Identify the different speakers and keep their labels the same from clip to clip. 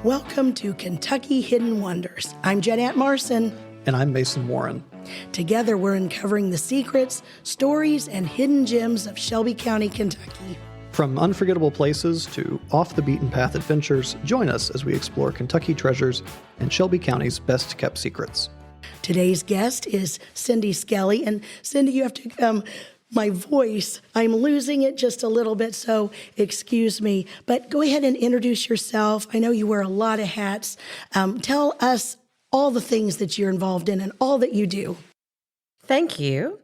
Speaker 1: Welcome to Kentucky Hidden Wonders. I'm Jeanette Marson.
Speaker 2: And I'm Mason Warren.
Speaker 1: Together, we're uncovering the secrets, stories, and hidden gems of Shelby County, Kentucky.
Speaker 2: From unforgettable places to off-the-beaten-path adventures, join us as we explore Kentucky treasures and Shelby County's best-kept secrets.
Speaker 1: Today's guest is Cindy Skelly. And Cindy, you have to... my voice, I'm losing it just a little bit, so excuse me. But go ahead and introduce yourself. I know you wear a lot of hats. Tell us all the things that you're involved in and all that you do.
Speaker 3: Thank you.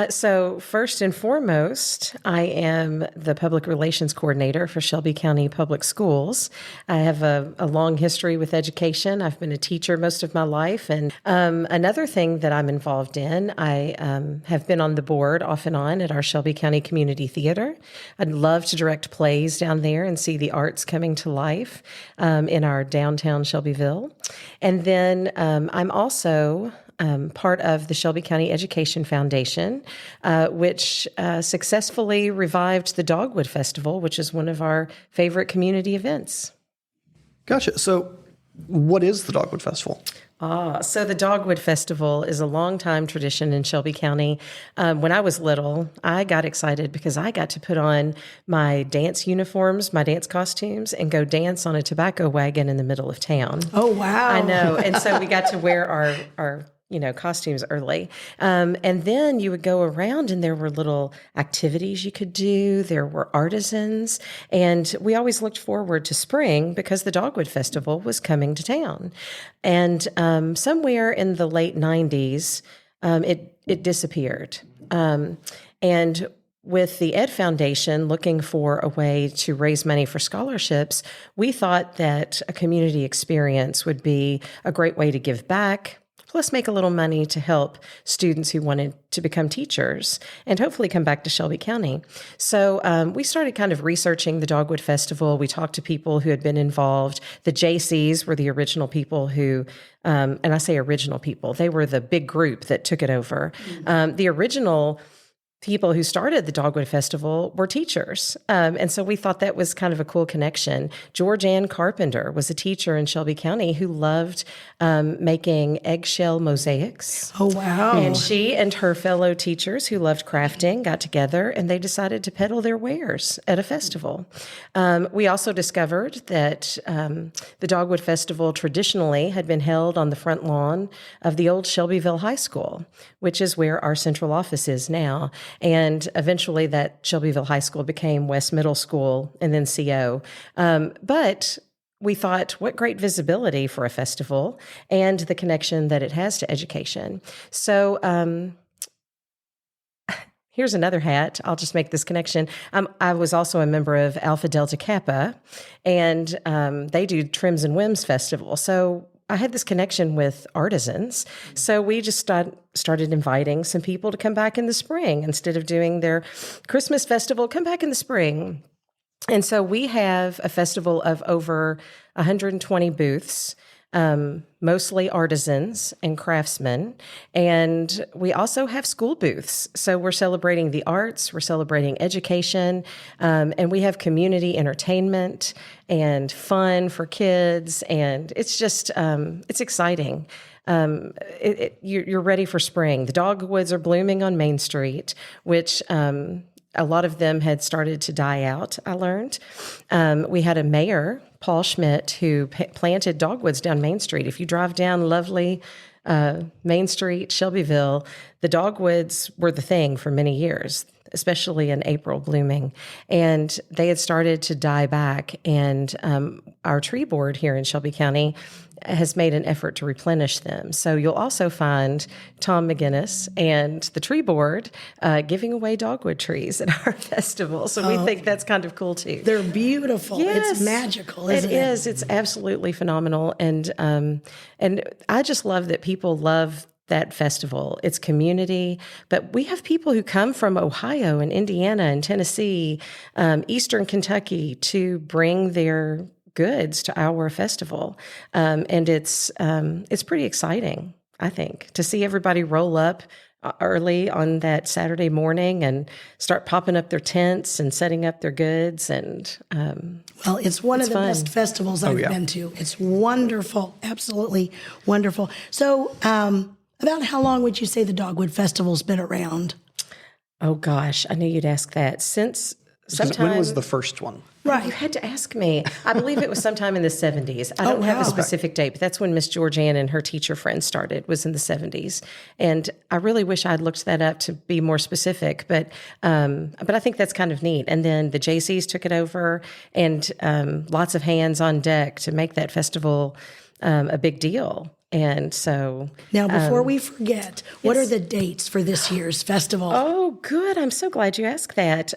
Speaker 3: So first and foremost, I am the public relations coordinator for Shelby County Public Schools. I have a long history with education. I've been a teacher most of my life. And another thing that I'm involved in, I have been on the board off and on at our Shelby County Community Theater. I'd love to direct plays down there and see the arts coming to life in our downtown Shelbyville. And then I'm also part of the Shelby County Education Foundation, which successfully revived the Dogwood Festival, which is one of our favorite community events.
Speaker 2: Gotcha. So what is the Dogwood Festival?
Speaker 3: So the Dogwood Festival is a long-time tradition in Shelby County. When I was little, I got excited because I got to put on my dance uniforms, my dance costumes, and go dance on a tobacco wagon in the middle of town.
Speaker 1: Oh, wow.
Speaker 3: I know. And so we got to wear our costumes early. And then you would go around and there were little activities you could do. There were artisans. And we always looked forward to spring because the Dogwood Festival was coming to town. And somewhere in the late 90s, it disappeared. And with the Ed Foundation looking for a way to raise money for scholarships, we thought that a community experience would be a great way to give back, plus make a little money to help students who wanted to become teachers and hopefully come back to Shelby County. So we started kind of researching the Dogwood Festival. We talked to people who had been involved. The JCs were the original people who, and I say original people, they were the big group that took it over. The original people who started the Dogwood Festival were teachers. And so we thought that was kind of a cool connection. George Ann Carpenter was a teacher in Shelby County who loved making eggshell mosaics.
Speaker 1: Oh, wow.
Speaker 3: And she and her fellow teachers who loved crafting got together and they decided to peddle their wares at a festival. We also discovered that the Dogwood Festival traditionally had been held on the front lawn of the old Shelbyville High School, which is where our central office is now. And eventually that Shelbyville High School became West Middle School and then CO. But we thought, what great visibility for a festival and the connection that it has to education. So here's another hat. I'll just make this connection. I was also a member of Alpha Delta Kappa, and they do Trims and Whims Festival. So I had this connection with artisans. So we just started inviting some people to come back in the spring. Instead of doing their Christmas festival, come back in the spring. And so we have a festival of over 120 booths, mostly artisans and craftsmen. And we also have school booths. So we're celebrating the arts, we're celebrating education, and we have community entertainment and fun for kids. And it's just, it's exciting. You're ready for spring. The dogwoods are blooming on Main Street, which a lot of them had started to die out, I learned. We had a mayor, Paul Schmidt, who planted dogwoods down Main Street. If you drive down lovely Main Street, Shelbyville, the dogwoods were the thing for many years, especially in April blooming. And they had started to die back. And our tree board here in Shelby County has made an effort to replenish them. So you'll also find Tom McGinnis and the tree board giving away dogwood trees at our festival. So we think that's kind of cool too.
Speaker 1: They're beautiful.
Speaker 3: Yes,
Speaker 1: it's magical, isn't it?
Speaker 3: It is. It's absolutely phenomenal. And I just love that people love that festival. It's community, but we have people who come from Ohio and Indiana and Tennessee, Eastern Kentucky to bring their goods to our festival. And it's pretty exciting, I think, to see everybody roll up early on that Saturday morning and start popping up their tents and setting up their goods. And
Speaker 1: well, it's one of the
Speaker 3: fun.
Speaker 1: best festivals I've
Speaker 2: yeah.
Speaker 1: been to. It's wonderful, absolutely wonderful. So, about how long would you say the Dogwood Festival's been around?
Speaker 3: oh gosh, I knew you'd ask that. Since sometime.
Speaker 2: When was the first one?
Speaker 1: Right.
Speaker 3: You had to ask me. I believe it was sometime in the 70s. I don't have
Speaker 1: wow.
Speaker 3: a specific date, but that's when Miss Georgianne and her teacher friend started, was in the 70s. And I really wish I'd looked that up to be more specific, but I think that's kind of neat. And then the JCs took it over, and lots of hands on deck to make that festival a big deal. And so
Speaker 1: Now, before we forget, what are the dates for this year's festival?
Speaker 3: Oh, good. I'm so glad you asked that.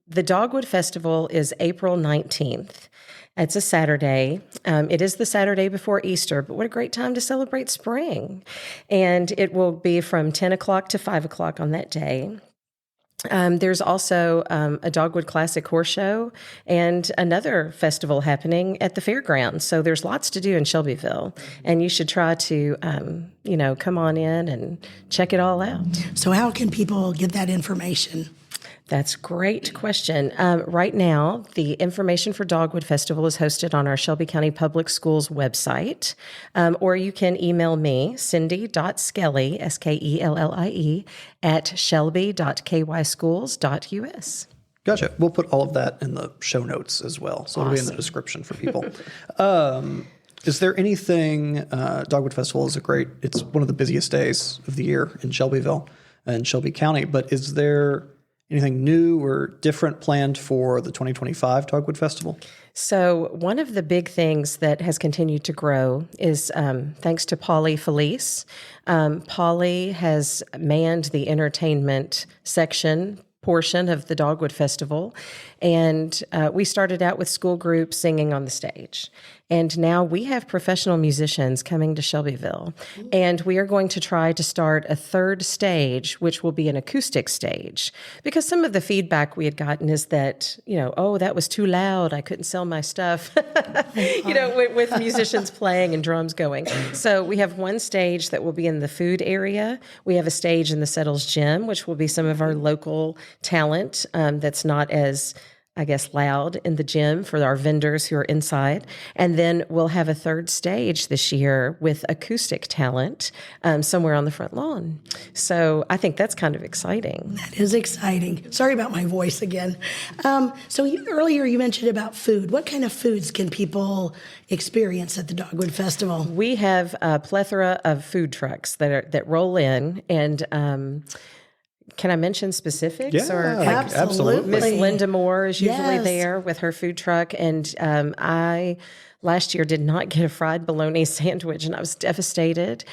Speaker 3: The Dogwood Festival is April 19th. It's a Saturday. It is the Saturday before Easter, but what a great time to celebrate spring. And it will be from 10 o'clock to 5 o'clock on that day. There's also a Dogwood Classic Horse Show and another festival happening at the fairgrounds. So there's lots to do in Shelbyville, and you should try to, come on in and check it all out.
Speaker 1: So how can people get that information?
Speaker 3: That's a great question. Right now, the information for Dogwood Festival is hosted on our Shelby County Public Schools website, or you can email me, cindy.skelly, Skellie, at shelby.kyschools.us.
Speaker 2: Gotcha. We'll put all of that in the show notes as well, so it'll be in the description for people. Is there anything, Dogwood Festival is it's one of the busiest days of the year in Shelbyville and Shelby County, but is there anything new or different planned for the 2025 Dogwood Festival?
Speaker 3: So one of the big things that has continued to grow is thanks to Polly Felice. Polly has manned the entertainment portion of the Dogwood Festival. And we started out with school groups singing on the stage. And now we have professional musicians coming to Shelbyville. And we are going to try to start a third stage, which will be an acoustic stage. Because some of the feedback we had gotten is that, that was too loud. I couldn't sell my stuff, with musicians playing and drums going. So we have one stage that will be in the food area. We have a stage in the Settles Gym, which will be some of our local talent that's not as loud in the gym for our vendors who are inside. And then we'll have a third stage this year with acoustic talent somewhere on the front lawn. So I think that's kind of exciting.
Speaker 1: That is exciting. Sorry about my voice again. Earlier you mentioned about food. What kind of foods can people experience at the Dogwood Festival?
Speaker 3: We have a plethora of food trucks that roll in, and can I mention specifics?
Speaker 2: Yeah,
Speaker 1: absolutely.
Speaker 3: Miss Linda Moore is usually
Speaker 1: Yes.
Speaker 3: there with her food truck, and I last year did not get a fried bologna sandwich, and I was devastated.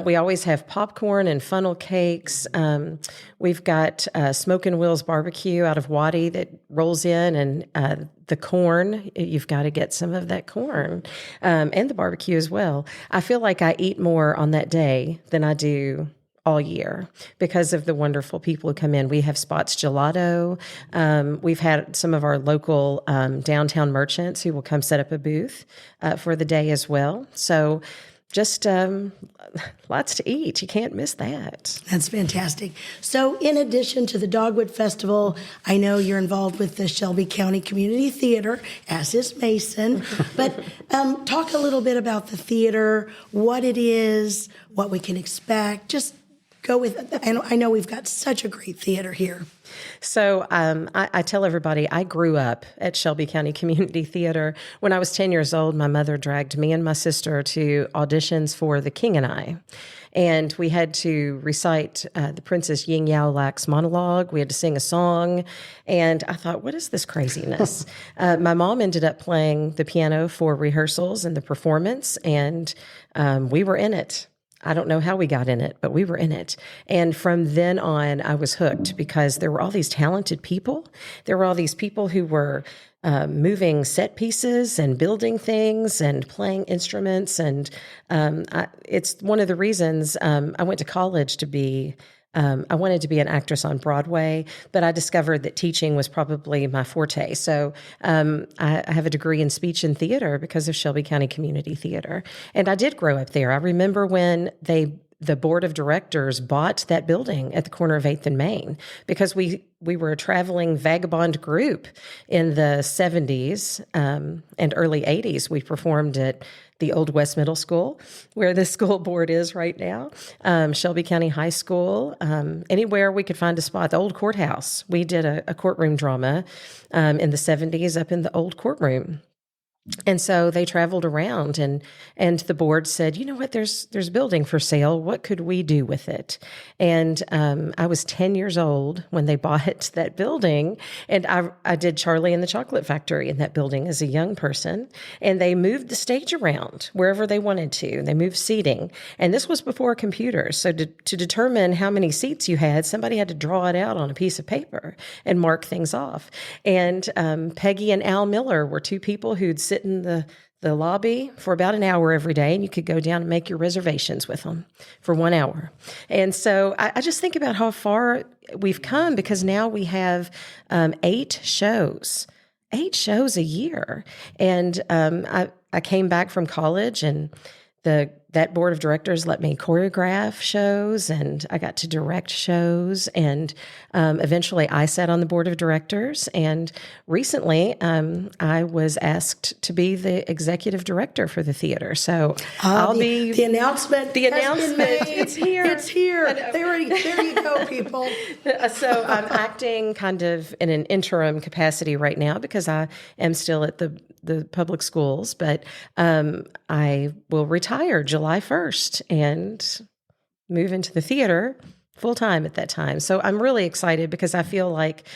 Speaker 3: We always have popcorn and funnel cakes. We've got Smokin' Will's barbecue out of Waddy that rolls in, and the corn. You've got to get some of that corn, and the barbecue as well. I feel like I eat more on that day than I do all year because of the wonderful people who come in. We have Spots Gelato. We've had some of our local downtown merchants who will come set up a booth for the day as well. So just lots to eat. You can't miss that.
Speaker 1: That's fantastic. So in addition to the Dogwood Festival, I know you're involved with the Shelby County Community Theater, as is Mason. But talk a little bit about the theater, what it is, what we can expect. Just go with it. I know we've got such a great theater here.
Speaker 3: So I tell everybody I grew up at Shelby County Community Theater. When I was 10 years old, my mother dragged me and my sister to auditions for The King and I. And we had to recite the Princess Ying Yao Lak's monologue. We had to sing a song. And I thought, what is this craziness? My mom ended up playing the piano for rehearsals and the performance, and we were in it. I don't know how we got in it, but we were in it. And from then on, I was hooked because there were all these talented people. There were all these people who were moving set pieces and building things and playing instruments. And it's one of the reasons I went to college to be I wanted to be an actress on Broadway, but I discovered that teaching was probably my forte. So I have a degree in speech and theater because of Shelby County Community Theater. And I did grow up there. I remember when they the board of directors bought that building at the corner of 8th and Main because we were a traveling vagabond group in the 70s and early 80s. We performed at the old West Middle School, where the school board is right now, Shelby County High School, anywhere we could find a spot. The old courthouse. We did a courtroom drama in the 70s up in the old courtroom. And so they traveled around and the board said, you know what, there's a building for sale. What could we do with it? And I was 10 years old when they bought that building. And I did Charlie and the Chocolate Factory in that building as a young person. And they moved the stage around wherever they wanted to. They moved seating. And this was before computers. So to determine how many seats you had, somebody had to draw it out on a piece of paper and mark things off. And Peggy and Al Miller were two people who'd sit in the lobby for about an hour every day, and you could go down and make your reservations with them for 1 hour. And so I just think about how far we've come because now we have 8 shows a year. And I came back from college, and that board of directors let me choreograph shows, and I got to direct shows, and eventually I sat on the board of directors. And recently, I was asked to be the executive director for the theater. So I'll be
Speaker 1: the announcement.
Speaker 3: The announcement.
Speaker 1: It's here. It's here. There you go, people.
Speaker 3: So I'm acting kind of in an interim capacity right now because I am still at the public schools, but I will retire July 1st and move into the theater full time at that time. So I'm really excited because I feel like,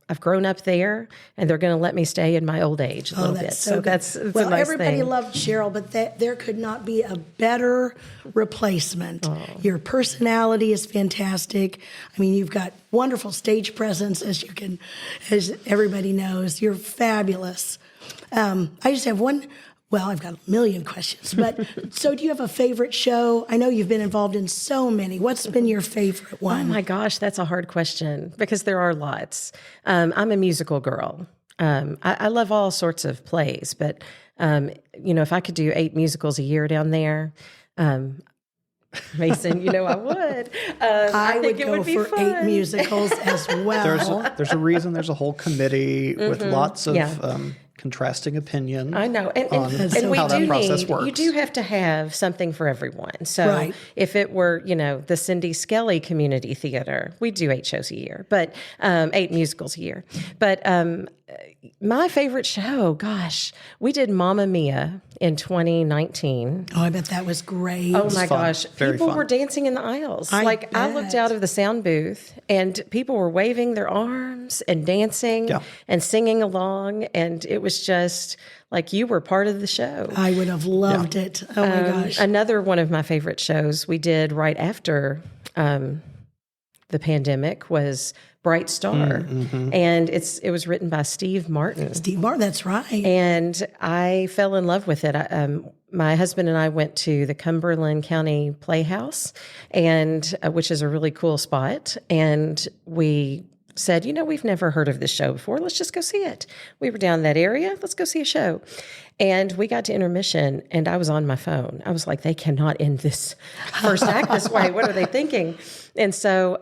Speaker 3: I've grown up there, and they're going to let me stay in my old age a little bit. So that's a nice
Speaker 1: everybody
Speaker 3: thing.
Speaker 1: loved Cheryl, but there could not be a better replacement. Oh. Your personality is fantastic. I mean, you've got wonderful stage presence, as everybody knows. You're fabulous. I just have one. Well, I've got a million questions, but so do you have a favorite show? I know you've been involved in so many. What's been your favorite one?
Speaker 3: Oh my gosh, that's a hard question because there are lots. I'm a musical girl. I love all sorts of plays, but if I could do 8 musicals a year down there, Mason, I would. I think it would be
Speaker 1: for
Speaker 3: fun.
Speaker 1: 8 musicals as well.
Speaker 2: There's a reason there's a whole committee with lots of contrasting opinion.
Speaker 3: I know, and
Speaker 2: how that process works.
Speaker 3: You do have to have something for everyone. So if it were, the ShelbyKY Community Theater, we do 8 shows a year, but 8 musicals a year. But my favorite show, gosh, we did Mamma Mia in 2019.
Speaker 1: Oh, I bet that was great.
Speaker 3: Oh my gosh, people
Speaker 2: fun.
Speaker 3: were dancing in the aisles. I looked out of the sound booth, and people were waving their arms and dancing and singing along, and it was just like you were part of the show.
Speaker 1: I would have loved it. Oh my gosh.
Speaker 3: Another one of my favorite shows we did right after the pandemic was Bright Star. And it was written by Steve Martin.
Speaker 1: Steve Martin, that's right.
Speaker 3: And I fell in love with it. My husband and I went to the Cumberland County Playhouse, and which is a really cool spot. And we said, we've never heard of this show before. Let's just go see it. We were down that area. Let's go see a show. And we got to intermission, and I was on my phone. I was like, they cannot end this first act this way. What are they thinking? And so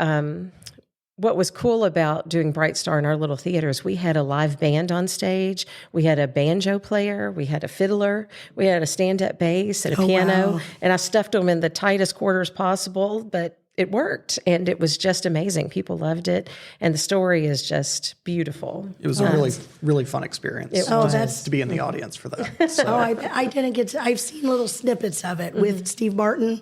Speaker 3: what was cool about doing Bright Star in our little theaters, we had a live band on stage. We had a banjo player. We had a fiddler. We had a stand-up bass and a piano. Wow. And I stuffed them in the tightest quarters possible, but it worked, and it was just amazing. People loved it, and the story is just beautiful.
Speaker 2: It was a really, really fun experience to be in the audience for that. So.
Speaker 1: I didn't get to, I've seen little snippets of it with Steve Martin,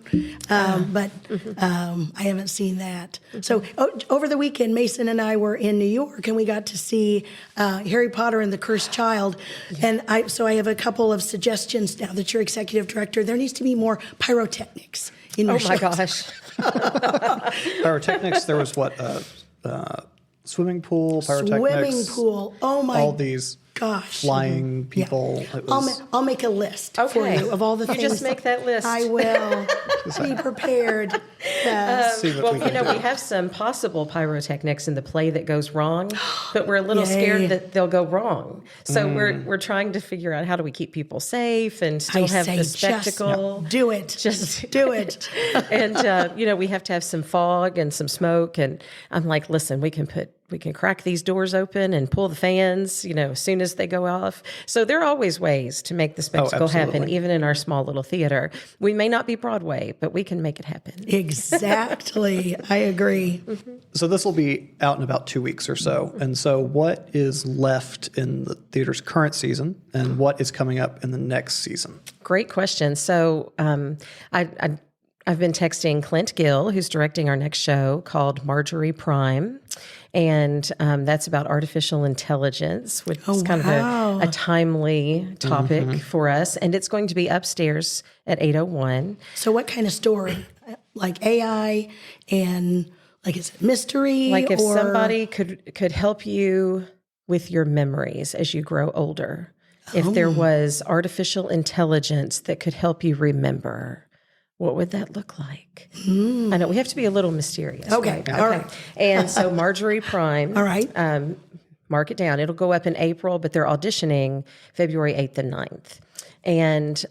Speaker 1: but I haven't seen that. So over the weekend, Mason and I were in New York, and we got to see Harry Potter and the Cursed Child, and I have a couple of suggestions now that you're executive director. There needs to be more pyrotechnics in your shows.
Speaker 3: Oh my gosh.
Speaker 2: Pyrotechnics, there was swimming pool, pyrotechnics.
Speaker 1: Swimming pool. Oh my
Speaker 2: all these
Speaker 1: Gosh.
Speaker 2: flying people. It was,
Speaker 1: I'll make a list for
Speaker 3: Okay.
Speaker 1: you of all the
Speaker 3: You
Speaker 1: things.
Speaker 3: just make that list.
Speaker 1: I will. Be prepared. Yes.
Speaker 2: see what
Speaker 3: Well,
Speaker 2: we
Speaker 3: you
Speaker 2: can
Speaker 3: know,
Speaker 2: do.
Speaker 3: we have some possible pyrotechnics in the play that goes wrong, but we're a little scared that they'll go wrong. So we're trying to figure out how do we keep people safe and still
Speaker 1: I
Speaker 3: have
Speaker 1: say
Speaker 3: the
Speaker 1: just
Speaker 3: spectacle.
Speaker 1: do it.
Speaker 3: Just
Speaker 1: do it.
Speaker 3: And you know, we have to have some fog and some smoke. And I'm like, listen, we can crack these doors open and pull the fans, you know, as soon as they go off. So there are always ways to make the spectacle happen,
Speaker 2: absolutely.
Speaker 3: even in our small little theater. We may not be Broadway, but we can make it happen.
Speaker 1: Exactly. I agree.
Speaker 2: So this will be out in about 2 weeks or so. And so what is left in the theater's current season and what is coming up in the next season?
Speaker 3: Great question. So I've been texting Clint Gill, who's directing our next show called Marjorie Prime. And that's about artificial intelligence, which is kind
Speaker 1: wow.
Speaker 3: of a timely topic for us. And it's going to be upstairs at 8:01.
Speaker 1: So what kind of story? Like AI and like is it mystery?
Speaker 3: Like if
Speaker 1: or...
Speaker 3: somebody could help you with your memories as you grow older. If there was artificial intelligence that could help you remember, what would that look like? I know we have to be a little mysterious.
Speaker 1: Okay.
Speaker 3: Right?
Speaker 1: All right.
Speaker 3: And so Marjorie Prime.
Speaker 1: All right.
Speaker 3: Mark it down. It'll go up in April, but they're auditioning February 8th and 9th. And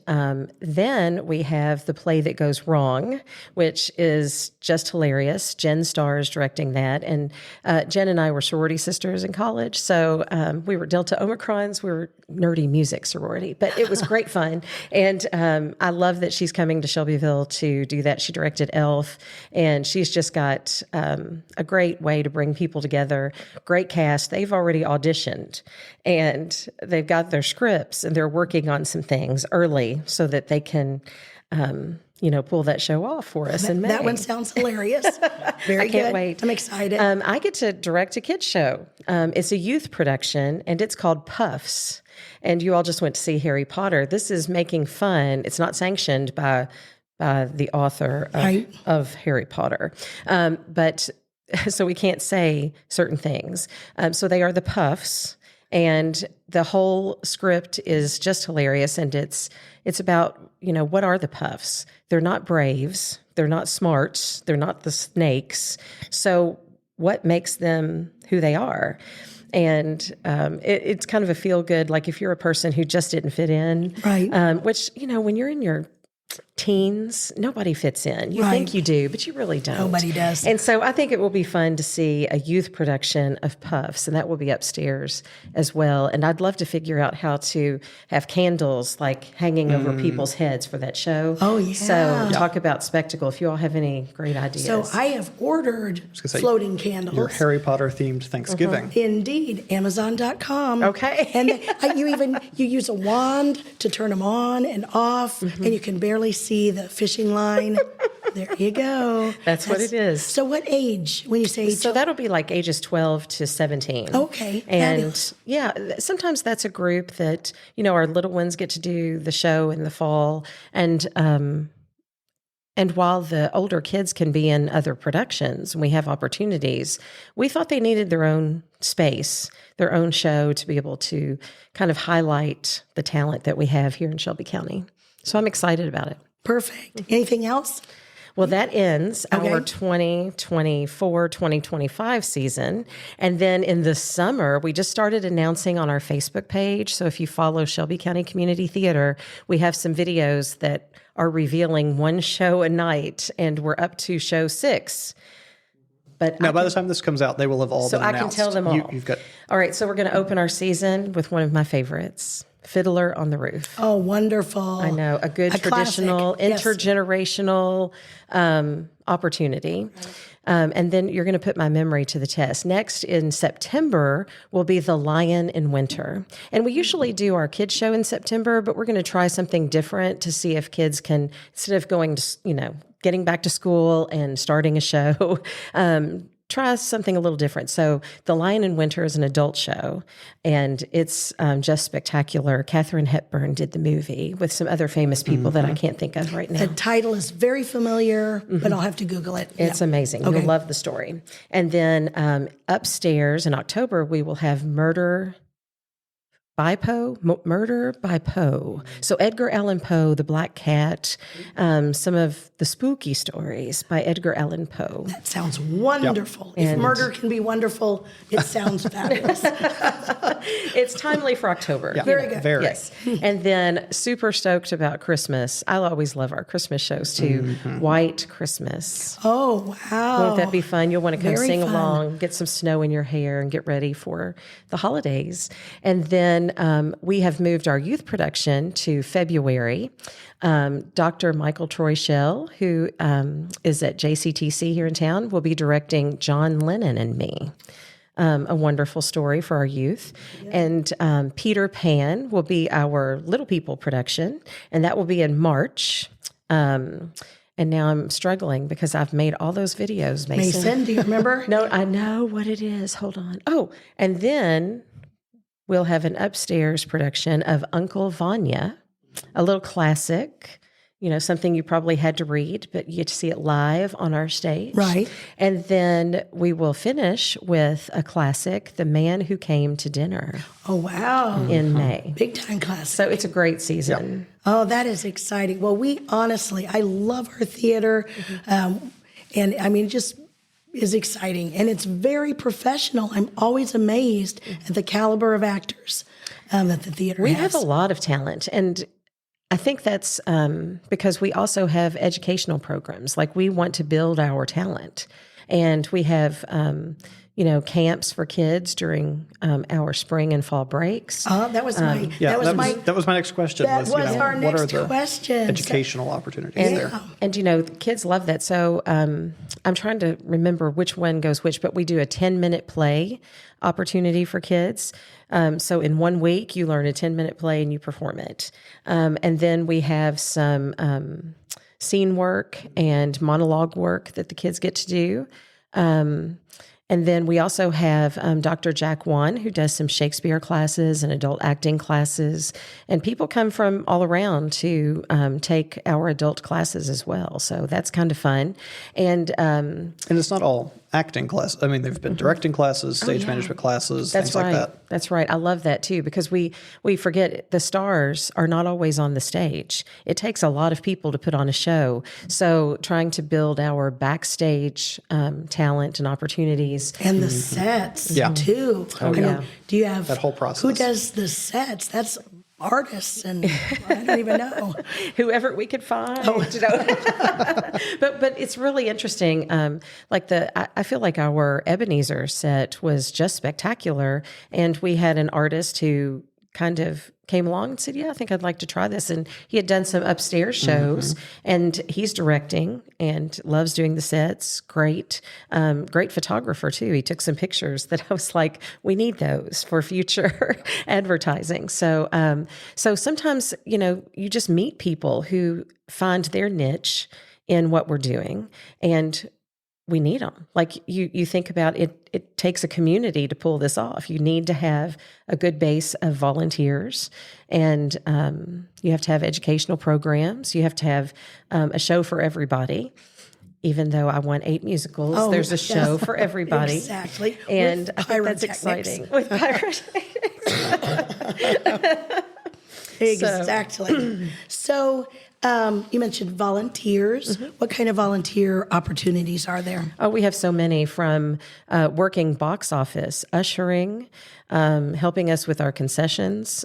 Speaker 3: then we have The Play That Goes Wrong, which is just hilarious. Jen Starr is directing that. And Jen and I were sorority sisters in college. So we were Delta Omicrons. We were nerdy music sorority, but it was great fun. And I love that she's coming to Shelbyville to do that. She directed Elf, and she's just got a great way to bring people together. Great cast. They've already auditioned, and they've got their scripts, and they're working on some things early so that they can, pull that show off for us in May.
Speaker 1: That one sounds hilarious. Very good.
Speaker 3: Can't wait.
Speaker 1: I'm excited.
Speaker 3: I get to direct a kids show. It's a youth production, and it's called Puffs. And you all just went to see Harry Potter. This is making fun. It's not sanctioned by the author of Harry Potter, but so we can't say certain things. So they are the Puffs. And the whole script is just hilarious. And it's about, what are the Puffs? They're not Braves. They're not Smarts. They're not the Snakes. So what makes them who they are? And it's kind of a feel good, like if you're a person who just didn't fit in,
Speaker 1: right.
Speaker 3: Which, when you're in your teens, nobody fits in. You think you do, but you really don't.
Speaker 1: Nobody does.
Speaker 3: And so I think it will be fun to see a youth production of Puffs, and that will be upstairs as well. And I'd love to figure out how to have candles like hanging over people's heads for that show.
Speaker 1: Oh, yeah.
Speaker 3: So talk about spectacle. If you all have any great ideas.
Speaker 1: So I have ordered floating candles.
Speaker 2: Your Harry Potter themed Thanksgiving.
Speaker 1: Indeed, Amazon.com.
Speaker 3: Okay.
Speaker 1: And you use a wand to turn them on and off, and you can barely see the fishing line. There you go.
Speaker 3: That's what it is.
Speaker 1: So what age when you say?
Speaker 3: So that'll be like ages 12 to 17.
Speaker 1: Okay.
Speaker 3: And
Speaker 1: fabulous.
Speaker 3: sometimes that's a group that, our little ones get to do the show in the fall. And while the older kids can be in other productions and we have opportunities, we thought they needed their own space, their own show to be able to kind of highlight the talent that we have here in Shelby County. So I'm excited about it.
Speaker 1: Perfect. Anything else?
Speaker 3: Well, that ends our 2024-2025 season. And then in the summer, we just started announcing on our Facebook page. So if you follow Shelby County Community Theater, we have some videos that are revealing one show a night, and we're up to show 6. But
Speaker 2: Now, by the time this comes out, they will have all been announced.
Speaker 3: So I can tell them all.
Speaker 2: You've got...
Speaker 3: All right, so we're going to open our season with one of my favorites, Fiddler on the Roof.
Speaker 1: Oh, wonderful.
Speaker 3: I know, a good traditional,
Speaker 1: classic. Yes.
Speaker 3: intergenerational opportunity. And then you're going to put my memory to the test. Next in September will be The Lion in Winter. And we usually do our kids show in September, but we're going to try something different to see if kids can, instead of going to, getting back to school and starting a show, try something a little different. So The Lion in Winter is an adult show, and it's just spectacular. Katharine Hepburn did the movie with some other famous people that I can't think of right now.
Speaker 1: The title is very familiar, but I'll have to Google it.
Speaker 3: It's amazing.
Speaker 1: Okay.
Speaker 3: You'll love the story. And then upstairs in October, we will have Murder by Poe, Murder by Poe. So Edgar Allan Poe, The Black Cat, some of the spooky stories by Edgar Allan Poe.
Speaker 1: That sounds wonderful. If murder can be wonderful, it sounds fabulous.
Speaker 3: It's timely for October.
Speaker 2: Yeah.
Speaker 1: Very good.
Speaker 2: Very.
Speaker 3: Yes. And then super stoked about Christmas. I always love our Christmas shows too. White Christmas.
Speaker 1: Oh, wow.
Speaker 3: Won't that be fun? You'll want to come
Speaker 1: Very
Speaker 3: sing
Speaker 1: fun.
Speaker 3: along, get some snow in your hair, and get ready for the holidays. And then we have moved our youth production to February. Dr. Michael Troy Shell, who is at JCTC here in town, will be directing John Lennon and Me. A wonderful story for our youth. And Peter Pan will be our Little People production, and that will be in March. And now I'm struggling because I've made all those videos, Mason.
Speaker 1: Mason, do you remember?
Speaker 3: No, I know what it is. Hold on. Oh, and then we'll have an upstairs production of Uncle Vanya, a little classic, something you probably had to read, but you get to see it live on our stage.
Speaker 1: Right.
Speaker 3: And then we will finish with a classic, The Man Who Came to Dinner,
Speaker 1: Oh, wow.
Speaker 3: in May.
Speaker 1: Big time class.
Speaker 3: So it's a great season.
Speaker 1: Oh, that is exciting. Well, I love our theater. And I mean, it just is exciting. And it's very professional. I'm always amazed at the caliber of actors that the theater
Speaker 3: We
Speaker 1: has.
Speaker 3: have a lot of talent. And I think that's because we also have educational programs. Like we want to build our talent. And we have, camps for kids during our spring and fall breaks.
Speaker 1: That was my
Speaker 2: Yeah,
Speaker 1: that was
Speaker 2: my next question.
Speaker 1: that was our
Speaker 2: what are
Speaker 1: next
Speaker 2: the
Speaker 1: question.
Speaker 2: educational opportunities there?
Speaker 3: And the kids love that. So I'm trying to remember which one goes which, but we do a 10-minute play opportunity for kids. So in 1 week, you learn a 10-minute play and you perform it. And then we have some scene work and monologue work that the kids get to do. And then we also have Dr. Jack Wan, who does some Shakespeare classes and adult acting classes. And people come from all around to take our adult classes as well. So that's kind of fun. And
Speaker 2: it's not all acting classes. I mean, they've been directing classes, stage management classes,
Speaker 3: that's
Speaker 2: things
Speaker 3: right.
Speaker 2: like that.
Speaker 3: That's right. I love that too, because we forget the stars are not always on the stage. It takes a lot of people to put on a show. So trying to build our backstage talent and opportunities.
Speaker 1: and the sets
Speaker 2: Yeah.
Speaker 1: too.
Speaker 3: Oh, yeah.
Speaker 1: Do you have
Speaker 2: That whole process.
Speaker 1: Who does the sets? That's artists, and I don't even know.
Speaker 3: Whoever we could find. But it's really interesting. I feel like our Ebenezer set was just spectacular, and we had an artist who kind of came along and said, I think I'd like to try this. And he had done some upstairs shows, and he's directing and loves doing the sets. Great photographer too. He took some pictures that I was like, we need those for future advertising. So sometimes, you just meet people who find their niche in what we're doing, and we need them. Like you think about it, it takes a community to pull this off. You need to have a good base of volunteers, and you have to have educational programs. You have to have a show for everybody. Even though I won 8 musicals, there's a show for everybody.
Speaker 1: Exactly.
Speaker 3: And
Speaker 1: With
Speaker 3: I think that's
Speaker 1: pyrotechnics.
Speaker 3: exciting. With pyrotechnics.
Speaker 1: Exactly. So you mentioned volunteers. What kind of volunteer opportunities are there?
Speaker 3: Oh, we have so many, from working box office, ushering, helping us with our concessions.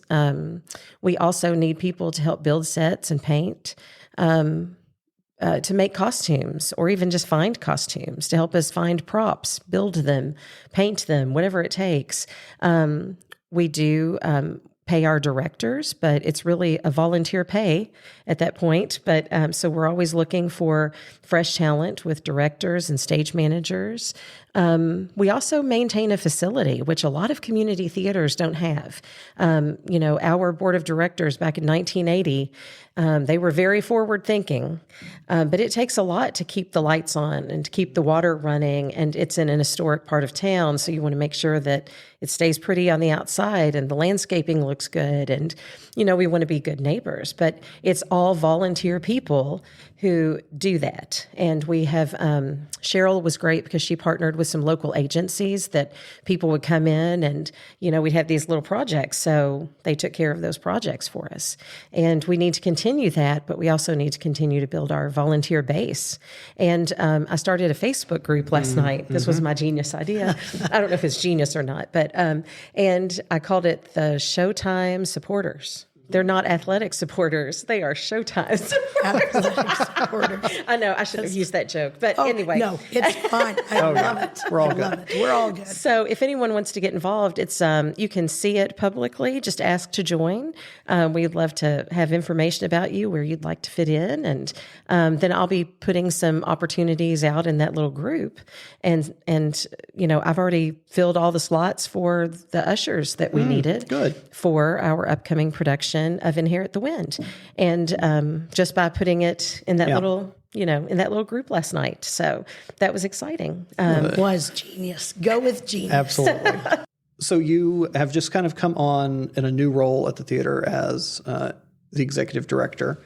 Speaker 3: We also need people to help build sets and paint, to make costumes, or even just find costumes, to help us find props, build them, paint them, whatever it takes. We do pay our directors, but it's really a volunteer pay at that point. But so we're always looking for fresh talent with directors and stage managers. We also maintain a facility, which a lot of community theaters don't have. Our board of directors back in 1980, they were very forward thinking, but it takes a lot to keep the lights on and to keep the water running. And it's in an historic part of town, so you want to make sure that it stays pretty on the outside and the landscaping looks good. And, we want to be good neighbors, but it's all volunteer people who do that. And we have, Cheryl was great because she partnered with with some local agencies that people would come in and, we'd have these little projects. So they took care of those projects for us. And we need to continue that, but we also need to continue to build our volunteer base. And I started a Facebook group last night. This was my genius idea. I don't know if it's genius or not, but, and I called it the Showtime Supporters. They're not athletic supporters. They are Showtime supporters.
Speaker 1: Athletic supporters.
Speaker 3: I know I should have used that joke, but anyway.
Speaker 1: No, it's fine. I love it.
Speaker 2: We're all
Speaker 1: I love it. We're all good.
Speaker 3: So if anyone wants to get involved, it's you can see it publicly. Just ask to join. We'd love to have information about you, where you'd like to fit in, and then I'll be putting some opportunities out in that little group. And I've already filled all the slots for the ushers that we needed for our upcoming production of Inherit the Wind, and just by putting it in that little group last night. So that was exciting.
Speaker 1: Was genius. Go with genius.
Speaker 2: Absolutely. So you have just kind of come on in a new role at the theater as the executive director.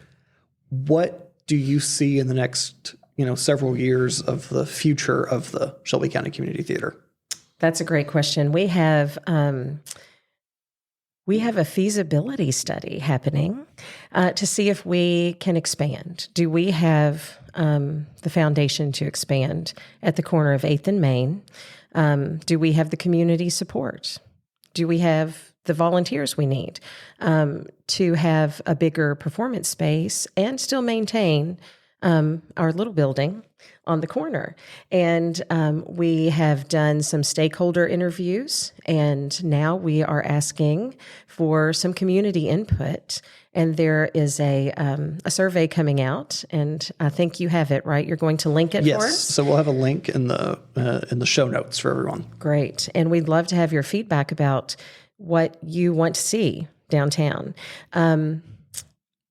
Speaker 2: What do you see in the next, several years of the future of the Shelby County Community Theater?
Speaker 3: That's a great question. We have a feasibility study happening to see if we can expand. Do we have the foundation to expand at the corner of 8th and Main? Do we have the community support? Do we have the volunteers we need to have a bigger performance space and still maintain our little building on the corner? And we have done some stakeholder interviews, and now we are asking for some community input. And there is a survey coming out, and I think you have it, right? You're going to link it for us?
Speaker 2: Yes, so we'll have a link in the show notes for everyone.
Speaker 3: Great. And we'd love to have your feedback about what you want to see downtown.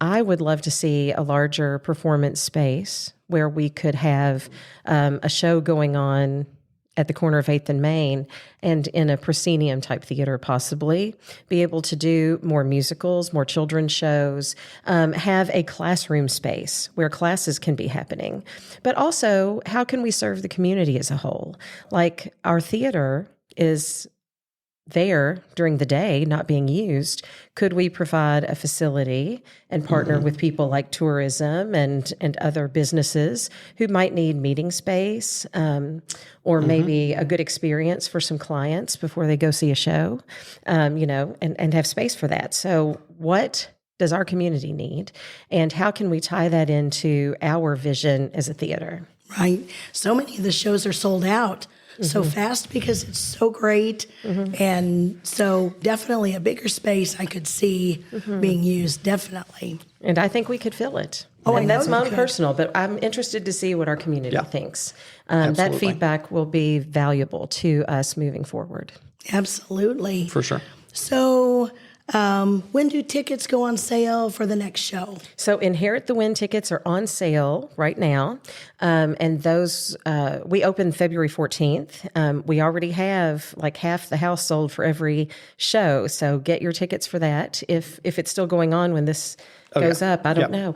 Speaker 3: I would love to see a larger performance space where we could have a show going on at the corner of 8th and Main, and in a proscenium type theater, possibly be able to do more musicals, more children's shows, have a classroom space where classes can be happening. But also, how can we serve the community as a whole? Like, our theater is there during the day, not being used. Could we provide a facility and partner with people like tourism and other businesses who might need meeting space, or maybe a good experience for some clients before they go see a show, and have space for that? So what does our community need, and how can we tie that into our vision as a theater?
Speaker 1: Right. So many of the shows are sold out so fast because it's so great. And so definitely a bigger space I could see being used, definitely.
Speaker 3: And I think we could fill it.
Speaker 1: Oh,
Speaker 3: and
Speaker 1: I know
Speaker 3: that's my
Speaker 1: you
Speaker 3: own
Speaker 1: could.
Speaker 3: personal, but I'm interested to see what our community thinks. That
Speaker 2: Absolutely.
Speaker 3: feedback will be valuable to us moving forward.
Speaker 1: Absolutely.
Speaker 2: For sure.
Speaker 1: So when do tickets go on sale for the next show?
Speaker 3: So Inherit the Wind tickets are on sale right now. And those, we open February 14th. We already have like half the house sold for every show. So get your tickets for that. If it's still going on when this goes up, I don't know.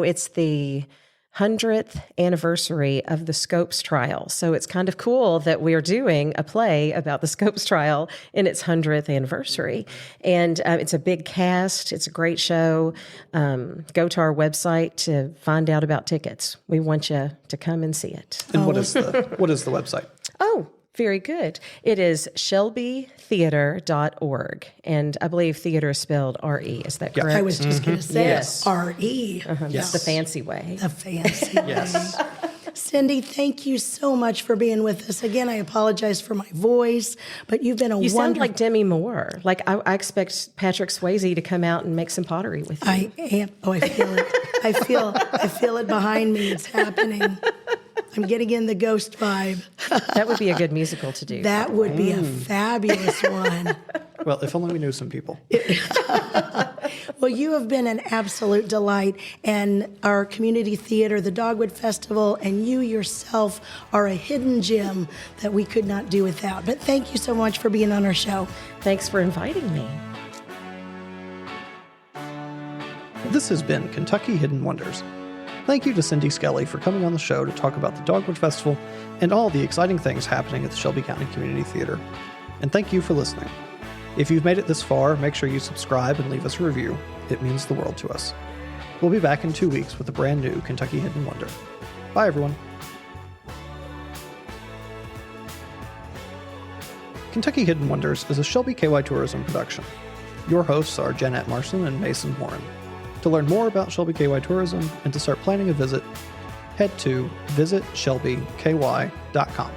Speaker 3: It's the 100th anniversary of the Scopes trial. So it's kind of cool that we are doing a play about the Scopes trial in its 100th anniversary. And it's a big cast. It's a great show. Go to our website to find out about tickets. We want you to come and see it.
Speaker 2: And what is the website?
Speaker 3: Oh, very good. It is shelbytheater.org. And I believe theater is spelled R-E. Is that correct?
Speaker 1: I was just going to say
Speaker 3: Yes.
Speaker 1: R-E.
Speaker 3: That's the fancy way.
Speaker 1: The fancy
Speaker 2: Yes.
Speaker 1: way. Cindy, thank you so much for being with us. Again, I apologize for my voice, but you've been a
Speaker 3: You sound
Speaker 1: wonderful...
Speaker 3: like Demi Moore. Like I expect Patrick Swayze to come out and make some pottery with you.
Speaker 1: I am. Oh, I feel it. I feel it behind me. It's happening. I'm getting in the ghost vibe.
Speaker 3: That would be a good musical to do.
Speaker 1: That would be a fabulous one.
Speaker 2: Well, if only we knew some people.
Speaker 1: Well, you have been an absolute delight, and our community theater, the Dogwood Festival, and you yourself are a hidden gem that we could not do without. But thank you so much for being on our show.
Speaker 3: Thanks for inviting me.
Speaker 2: This has been Kentucky Hidden Wonders. Thank you to Cindy Skelly for coming on the show to talk about the Dogwood Festival and all the exciting things happening at the Shelby County Community Theater. And thank you for listening. If you've made it this far, make sure you subscribe and leave us a review. It means the world to us. We'll be back in 2 weeks with a brand new Kentucky Hidden Wonder. Bye, everyone. Kentucky Hidden Wonders is a ShelbyKY tourism production. Your hosts are Jeanette Marson and Mason Warren. To learn more about ShelbyKY tourism and to start planning a visit, head to visitshelbyky.com.